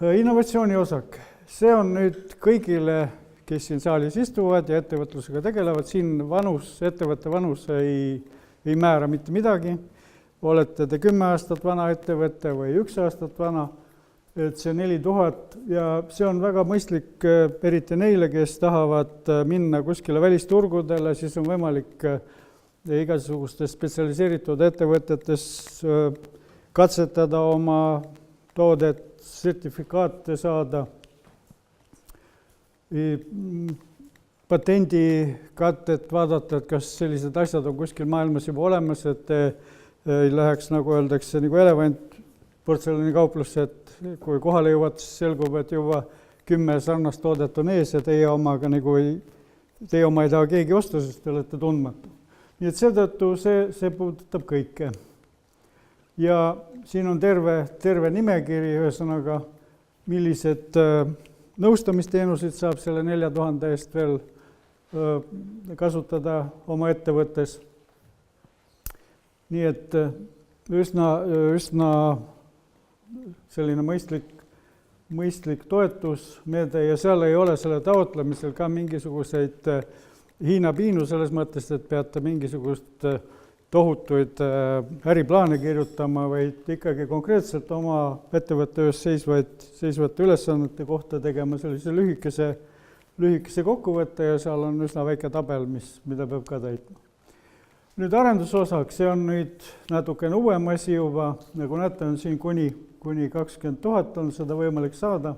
Innovatsiooni osak. See on nüüd kõigile, kes siin saalis istuvad ja ettevõtlusega tegelevad, siin ettevõtte vanus ei määra mitte midagi, olete te 10 aastat vana ettevõte või 1 aastat vana, et see 4000 ja see on väga mõistlik, eriti neile, kes tahavad minna kuskile välisturgudele, siis on võimalik igasugustes spetsialiseeritud ettevõtetes katsetada oma toodet, sertifikaate saada, patendikatet vaadata, et kas sellised asjad on kuskil maailmas juba olemas, et ei läheks, nagu öeldakse, nagu elevant portsellanikauplusse, et kui kohale jõuad, siis selgub, et juba 10 sarnast toodet on ees ja teie oma ei taha keegi osta, sest te olete tundmatu. Nii et seetõttu see puudutab kõike. Ja siin on terve nimekiri, ühesõnaga, millised nõustamisteenuseid saab selle 4000 eest veel kasutada oma ettevõttes. Nii et üsna selline mõistlik toetusmeede ja seal ei ole selle taotlemisel ka mingisuguseid hiinapiinu selles mõttes, et peate mingisugust tohutuid äriplaane kirjutama, vaid ikkagi konkreetselt oma ettevõtte öös seisvate ülesannete kohta tegema sellise lühikese kokkuvõtte ja seal on üsna väike tabel, mida peab ka täitma. Nüüd arendusosaks, see on nüüd natukene uuem asi juba, nagu näete, on siin kuni 20 000 on seda võimalik saada.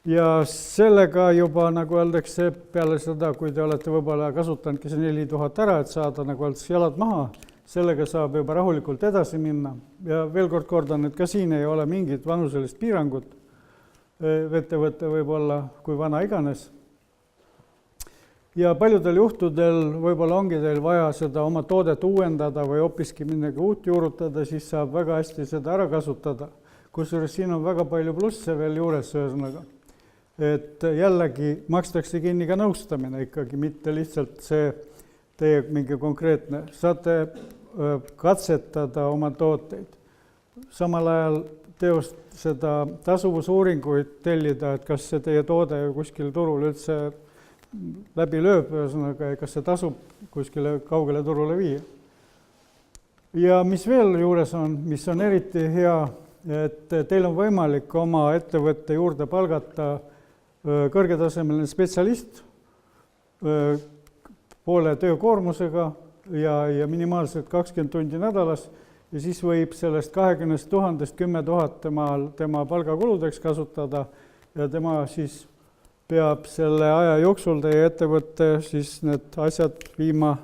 Ja sellega juba, nagu öeldakse, peale seda, kui te olete võib-olla kasutanudki see 4000 ära, et saada, nagu öeldakse, jalad maha, sellega saab juba rahulikult edasi minna. Ja veel kord kordan, et ka siin ei ole mingit vanuselist piirangut. Ettevõte võib olla kui vana iganes. Ja paljudel juhtudel võib-olla ongi teil vaja seda oma toodet uuendada või hoopiski midagi uut juurutada, siis saab väga hästi seda ära kasutada. Kusjuures siin on väga palju plusse veel juures, ühesõnaga. Et jällegi makstakse kinni ka nõustamine ikkagi, mitte lihtsalt see teie mingi konkreetne. Saate katsetada oma tooteid. Samal ajal seda tasuvusuuringuid tellida, et kas see teie toode kuskil turul üldse läbi lööb, ühesõnaga, kas see tasub kuskile kaugele turule viia. Ja mis veel juures on, mis on eriti hea, et teil on võimalik oma ettevõtte juurde palgata kõrgetasemeline spetsialist poole töökoormusega ja minimaalselt 20 tundi nädalas ja siis võib sellest 20 000 10 000 tema palgakuludeks kasutada ja tema siis peab selle aja jooksul teie ettevõtte siis need asjad viima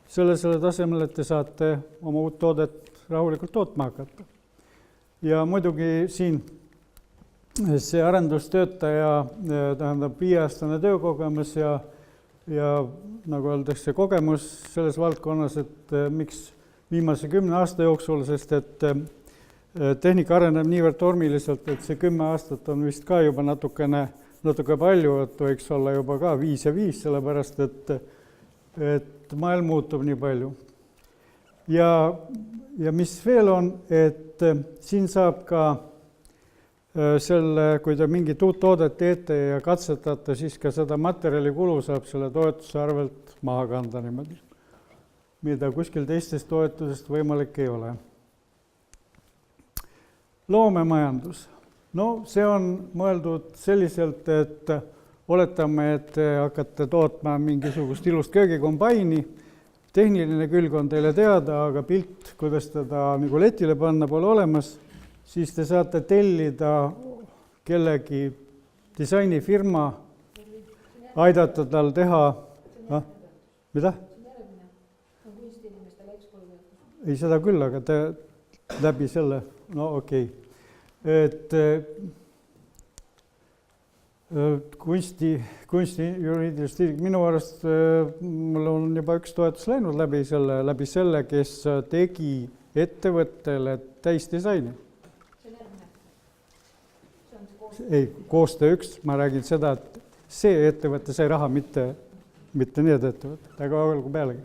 selle tasemel, et te saate oma uut toodet rahulikult tootma hakata. Ja muidugi siin see arendustöötaja tähendab 5-aastane töökogemus ja nagu öeldakse kogemus selles valdkonnas, et miks viimase 10 aasta jooksul, sest et tehnika areneb niivõrd tormiliselt, et see 10 aastat on vist ka juba natuke palju, et võiks olla juba ka 5 ja 5, sellepärast et maailm muutub nii palju. Ja mis veel on, et siin saab ka kui te mingit uut toodet teete ja katsetate, siis ka seda materjalikulu saab selle toetuse arvelt maha kanda niimoodi, mida kuskil teistest toetusest võimalik ei ole. Loomemajandus. No see on mõeldud selliselt, et oletame, et te hakkate tootma mingisugust ilust köögikombaini, tehniline külg on teile teada, aga pilt, kuidas teda nagu letile panna, pole olemas, siis te saate tellida kellegi disainifirma, aidata tal teha... Mida? Ei, seda küll, aga te läbi selle, no okei. Et kunsti juriidilist, minu arust mul on juba üks toetus läinud läbi selle, kes tegi ettevõttele täisdisaini. Ei, koostöö üks, ma räägin seda, et see ettevõte sai raha, mitte need ettevõtted, aga olgu pealegi.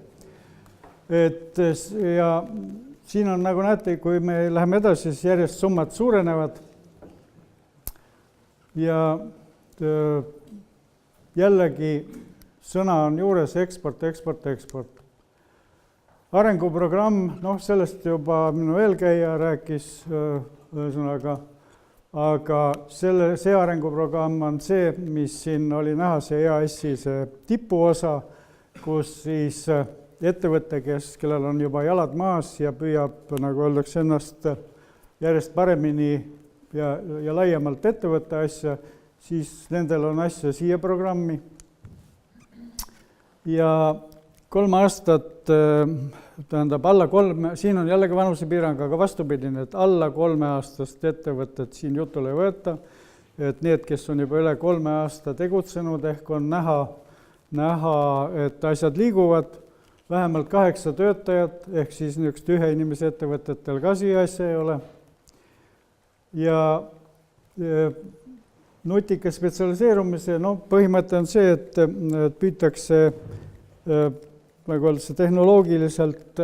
Ja siin on, nagu näete, kui me läheme edasi, siis järjest summad suurenevad ja jällegi sõna on juures eksport. arenguprogramm, noh, sellest juba minu eelkäija rääkis ühesõnaga, aga see arenguprogramm on see, mis siin oli näha, see EAS-i see tipuosa, kus siis ettevõte, kellel on juba jalad maas ja püüab, nagu öeldakse, ennast järjest paremini ja laiemalt ette võtta asja, siis nendel on asja siia programmi. Ja 3 aastat, tähendab alla 3, siin on jällegi vanusepiirang, aga vastupidine, et alla 3-aastast ettevõtet siin jutule ei võeta, et need, kes on juba üle 3 aasta tegutsenud, ehk on näha, et asjad liiguvad, vähemalt 8 töötajat, ehk siis niisugust ühe inimese ettevõtetel ka siia asja ei ole. Ja nutika spetsialiseerumise, põhimõte on see, et püütakse nagu öeldakse, tehnoloogiliselt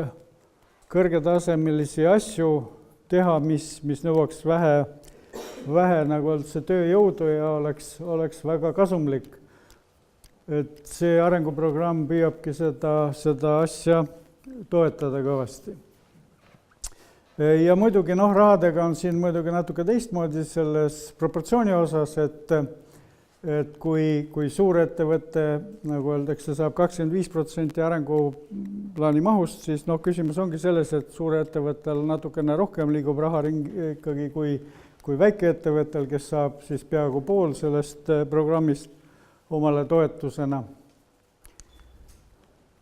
kõrgetasemelisi asju teha, mis nõuaks vähe nagu öeldakse, tööjõudu ja oleks väga kasumlik. Et see arenguprogramm püüabki seda asja toetada kõvasti. Ja muidugi rahadega on siin muidugi natuke teistmoodi selles proportsiooni osas, et kui suurettevõte, nagu öeldakse, saab 25% arenguplaani mahust, siis küsimus ongi selles, et suurettevõttel natukene rohkem liigub raha ringi ikkagi kui väikeettevõttel, kes saab siis peaaegu pool sellest programmist omale toetusena.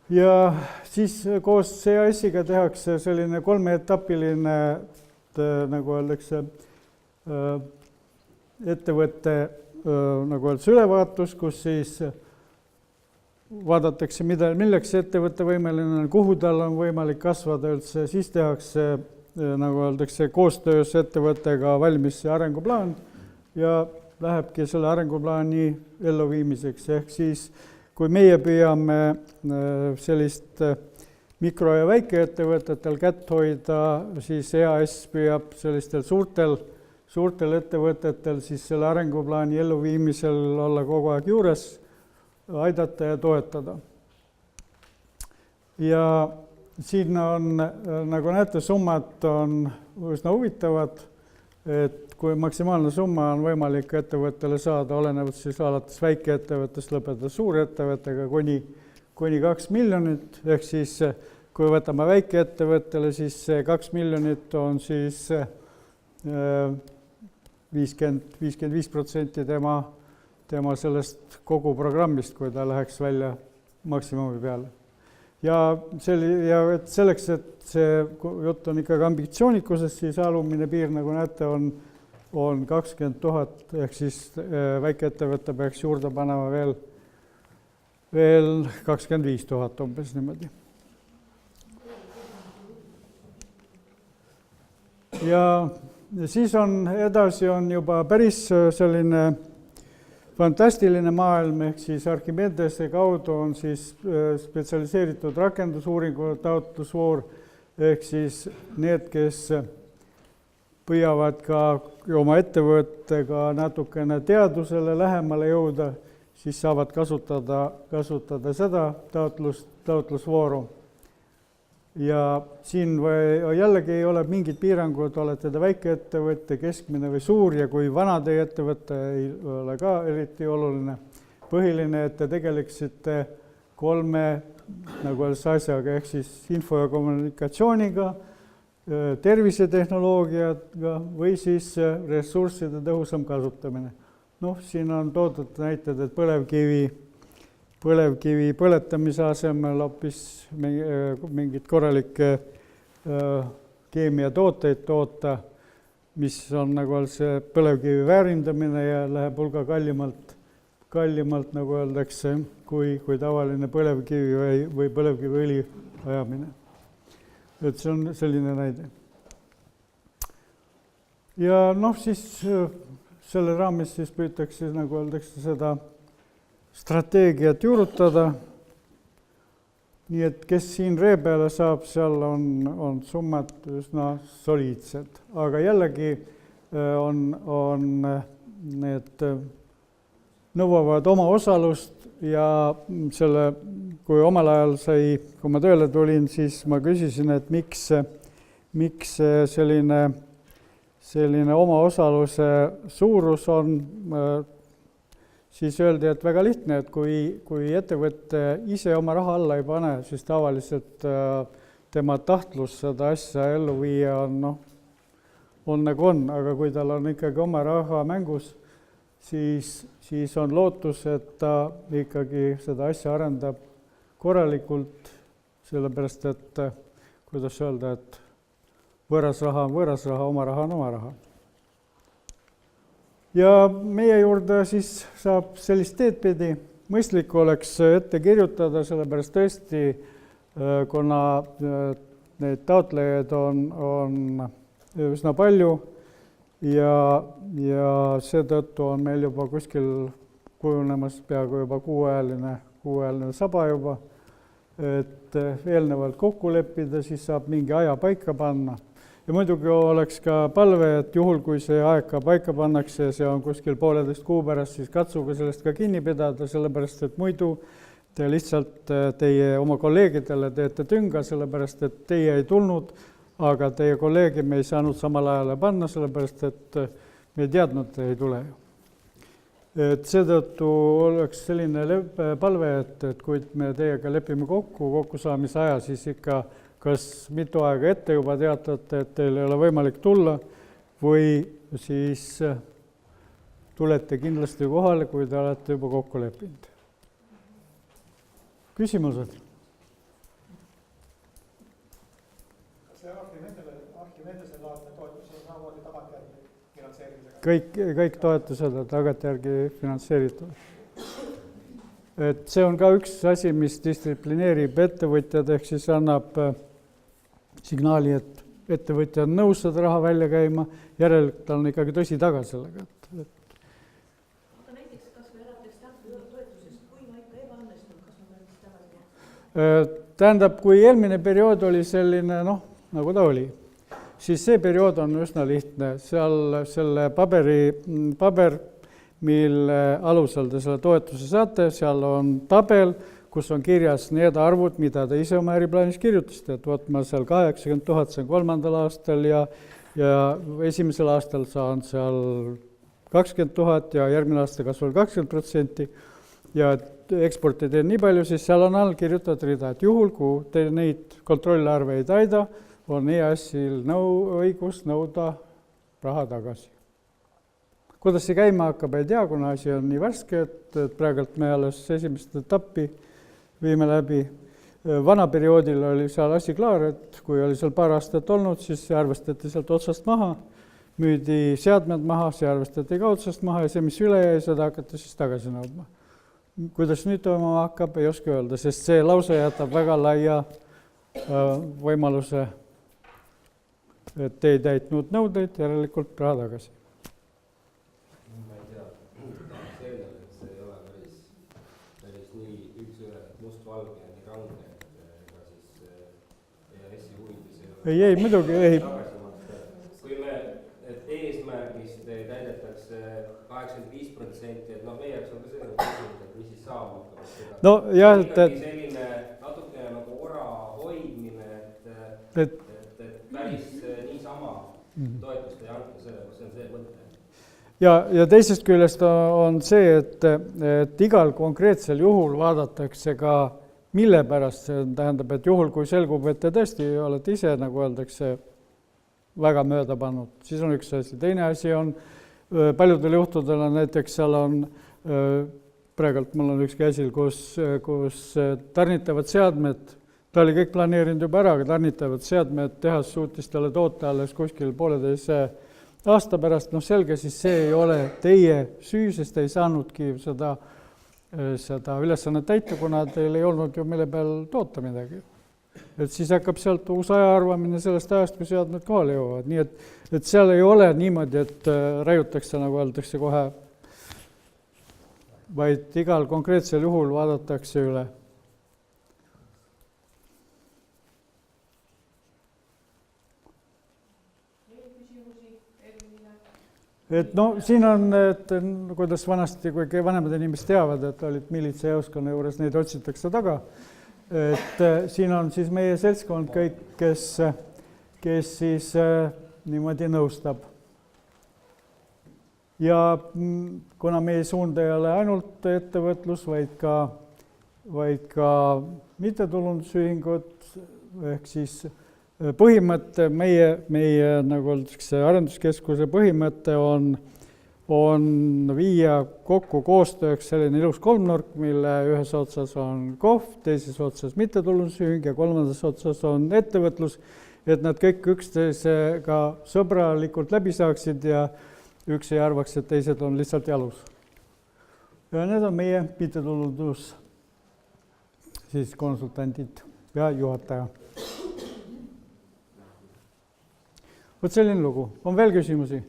Ja siis koos EAS-iga tehakse selline 3-etapiline, nagu öeldakse, ettevõtte nagu öeldakse, ülevaatus, kus siis vaadatakse, milleks ettevõtte võimeline on, kuhu tal on võimalik kasvada üldse, siis tehakse, nagu öeldakse, koostöös ettevõttega valmis see arenguplaan ja lähebki selle arenguplaani elluviimiseks, ehk siis kui meie püüame sellist mikro- ja väikeettevõtetel kätt hoida, siis EAS püüab sellistel suurtel ettevõtetel siis selle arenguplaani elluviimisel olla kogu aeg juures, aidata ja toetada. Ja siin on, nagu näete, summad on üsna huvitavad, et kui maksimaalne summa on võimalik ettevõttele saada, olenevalt siis alates väikeettevõttest lõpetada suurettevõttega kuni 2 miljonit, ehk siis kui võtame väikeettevõttele, siis 2 miljonit on siis 55% tema sellest kogu programmist, kui ta läheks välja maksimumi peale. Ja selleks, et see jutt on ikkagi ambitsioonikusest, siis alumine piir, nagu näete, on 20 000, ehk siis väikeettevõte peaks juurde panema veel 25 000 umbes niimoodi. Ja siis edasi on juba päris selline fantastiline maailm, ehk siis Archimedese kaudu on siis spetsialiseeritud rakendusuuringu taotlusvoor, ehk siis need, kes püüavad ka oma ettevõttega natukene teadusele lähemale jõuda, siis saavad kasutada seda taotlusvooru. Ja siin jällegi ei ole mingid piirangud, olete te väikeettevõtte, keskmine või suur, ja kui vana teie ettevõte ei ole ka eriti oluline. Põhiline, et te tegeleksite 3 nagu asjaga, ehk siis info ja kommunikatsiooniga, tervisetehnoloogiaga või siis ressursside tõhusam kasutamine. Siin on toodud näited, et põlevkivi põletamise asemel hoopis mingid korralikke keemiatooteid toota, mis on nagu see põlevkivi väärindamine ja läheb hulga kallimalt, nagu öeldakse, kui tavaline põlevkivi või põlevkiviõli ajamine. Et see on selline näide. Ja siis selle raames siis püütakse, nagu öeldakse, seda strateegiat juurutada. Nii et kes siin ree peale saab, seal on summad üsna soliidsed. Aga jällegi on need nõuavad oma osalust ja selle, kui omal ajal kui ma tööle tulin, siis ma küsisin, et miks selline omaosaluse suurus on, siis öeldi, et väga lihtne, et kui ettevõte ise oma raha alla ei pane, siis tavaliselt tema tahtlus seda asja ellu viia on nagu on, aga kui tal on ikkagi oma raha mängus, siis on lootus, et ta ikkagi seda asja arendab korralikult, sellepärast et, kuidas öelda, et võõras raha on võõras raha, oma raha on oma raha. Ja meie juurde siis saab sellist teed pidi, mõistlik oleks ette kirjutada, sellepärast tõesti, kuna neid taotlejaid on üsna palju ja seetõttu on meil juba kuskil kujunemas peaaegu juba kuuajaline saba juba, et eelnevalt kokku leppida, siis saab mingi aja paika panna. Ja muidugi oleks ka palve, et juhul, kui see aeg ka paika pannakse, see on kuskil 1,5 kuu pärast, siis katsuge sellest ka kinni pidada, sellepärast et muidu te lihtsalt teie oma kolleegidele teete tünga, sellepärast et teie ei tulnud, aga teie kolleegi me ei saanud samal ajale panna, sellepärast et me ei teadnud, et ei tule. Et seetõttu oleks selline palve, et kui me teiega lepime kokkusaamise aja, siis ikka kas mitu aega ette juba teatate, et teil ei ole võimalik tulla või siis tulete kindlasti kohale, kui te olete juba kokku leppinud. Küsimused? Kõik toetused on tagantjärgi finantseeritud. Et see on ka üks asi, mis distsiplineerib ettevõtjad, ehk siis annab signaali, et ettevõtja on nõus seda raha välja käima, järelikult tal on ikkagi tõsi taga sellega. Aga näiteks kas või alates toetusest, kui ma ikka ebaõnnestun, kas ma pean tagasi? Tähendab, kui eelmine periood oli selline, nagu ta oli, siis see periood on üsna lihtne. Seal selle paber, mille alusel te selle toetuse saate, seal on tabel, kus on kirjas need arvud, mida te ise oma äriplaanis kirjutasite, et võt ma seal 80 000 see on 3. aastal ja esimesel aastal saan seal 20 000 ja järgmine aasta kasvab 20% ja eksporti teen nii palju, siis seal on all kirjutatud rida, et juhul, kui te neid kontrollarve ei täida, on EAS-il õigus nõuda raha tagasi. Kuidas see käima hakkab, ei tea, kuna asi on nii värske, et praegult me alles esimest etappi viime läbi. Vana perioodil oli seal asi klaar, et kui oli seal paar aastat olnud, siis see arvestati sealt otsast maha, müüdi seadmed maha, see arvestati ka otsast maha ja see, mis üle jäi, seda hakati siis tagasi nõudma. Kuidas nüüd toimuma hakkab, ei oska öelda, sest see lause jätab väga laia võimaluse, et te ei täitnud nõudeid, järelikult raha tagasi. Ma ei tea, selgelt, et see ei ole päris nii üldse must-valge ja nii range, ega siis EAS-i huvides ei, muidugi ei. Kui me, et eesmärgist täidetakse 85%, et meie jaoks on ka selline küsimus, et mis siis saama hakkab. No jah, ikkagi selline natukene nagu ora hoidmine, et päris niisama toetust ei anta, see on see mõte. Ja teisest küljest on see, et igal konkreetsel juhul vaadatakse ka, mille pärast see tähendab, et juhul, kui selgub, et te tõesti olete ise, nagu öeldakse, väga mööda pannud, siis on üks asi. Teine asi on, paljudel juhtudel on näiteks seal on, praegult mul on üks käsil, kus tarnitavad seadmed, ta oli kõik planeerinud juba ära, aga tarnitavad seadmed, tehas suutis talle toota alles kuskil 1,5 aasta pärast, selge, siis see ei ole teie süü, sest te ei saanudki seda ülesannet täita, kuna teil ei olnud ju mille peal toota midagi. Et siis hakkab sealt uus aja arvamine sellest ajast, kui seadmed kohale jõuavad. Nii et seal ei ole niimoodi, et raiutakse, nagu öeldakse kohe, vaid igal konkreetsel juhul vaadatakse üle. et no siin on, et kuidas vanasti, kui vanemad inimesed teavad, et olid miilitsajaoskonna juures, neid otsitakse taga. Et siin on siis meie seltskond kõik, kes siis niimoodi nõustab. Ja kuna meie suund ei ole ainult ettevõtlus, vaid ka mittetulundusühingud, ehk siis põhimõte, meie nagu öeldakse, arenduskeskuse põhimõte on viia kokku koostööks selline ilus kolmnurk, mille ühes otsas on KOV, teises otsas mittetulundusühing ja kolmandas otsas on ettevõtlus, et nad kõik üksteisega sõbralikult läbi saaksid ja üks ei arvaks, et teised on lihtsalt jalus. Ja need on meie mittetulundus siis konsultandid ja juhataja. Vot selline lugu. On veel küsimusi?